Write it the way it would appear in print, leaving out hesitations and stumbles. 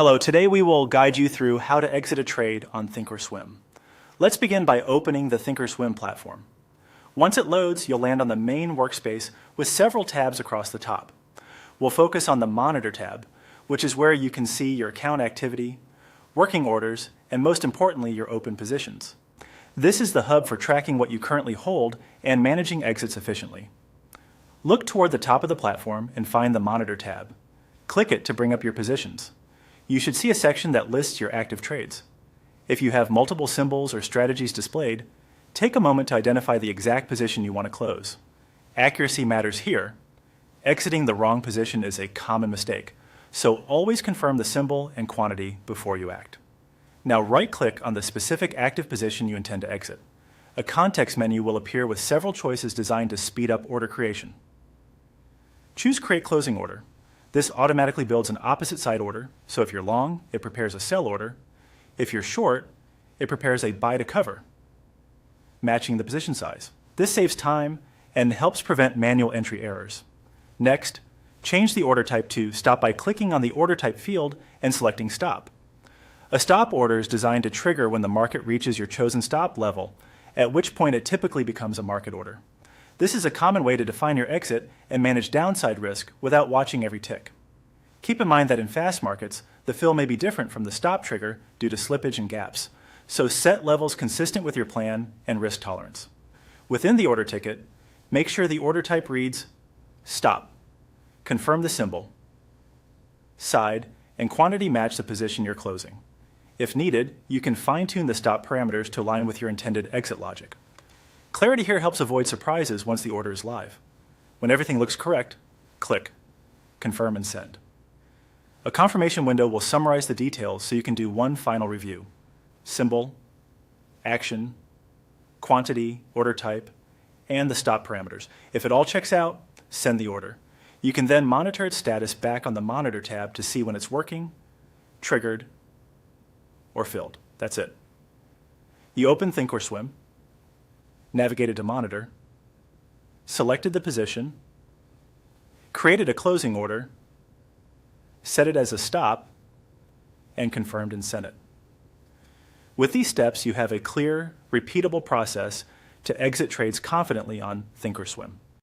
Hello, today we will guide you through how to exit a trade on ThinkorSwim. Let's begin by opening the ThinkorSwim platform. Once it loads, you'll land on the main workspace with several tabs across the top. We'll focus on the Monitor tab, which is where you can see your account activity, working orders, and most importantly, your open positions. This is the hub for tracking what you currently hold and managing exits efficiently. Look toward the top of the platform and find the Monitor tab. Click it to bring up your positions. You should see a section that lists your active trades. If you have multiple symbols or strategies displayed, take a moment to identify the exact position you want to close. Accuracy matters here. Exiting the wrong position is a common mistake, so always confirm the symbol and quantity before you act. Now right-click on the specific active position you intend to exit. A context menu will appear with several choices designed to speed up order creation. Choose Create Closing Order. This automatically builds an opposite side order, so if you're long, it prepares a sell order. If you're short, it prepares a buy to cover, matching the position size. This saves time and helps prevent manual entry errors. Next, change the order type to Stop by clicking on the Order Type field and selecting Stop. A stop order is designed to trigger when the market reaches your chosen stop level, at which point it typically becomes a market order. This is a common way to define your exit and manage downside risk without watching every tick. Keep in mind that in fast markets, the fill may be different from the stop trigger due to slippage and gaps, so set levels consistent with your plan and risk tolerance. Within the order ticket, make sure the order type reads Stop. Confirm the symbol, side, and quantity match the position you're closing. If needed, you can fine-tune the stop parameters to align with your intended exit logic. Clarity here helps avoid surprises once the order is live. When everything looks correct, click, confirm, and send. A confirmation window will summarize the details so you can do one final review: symbol, action, quantity, order type, and the stop parameters. If it all checks out, send the order. You can then monitor its status back on the Monitor tab to see when it's working, triggered, or filled. That's it. You open ThinkorSwim, navigated to Monitor, selected the position, created a closing order, set it as a stop, and confirmed and sent it. With these steps, you have a clear, repeatable process to exit trades confidently on ThinkorSwim.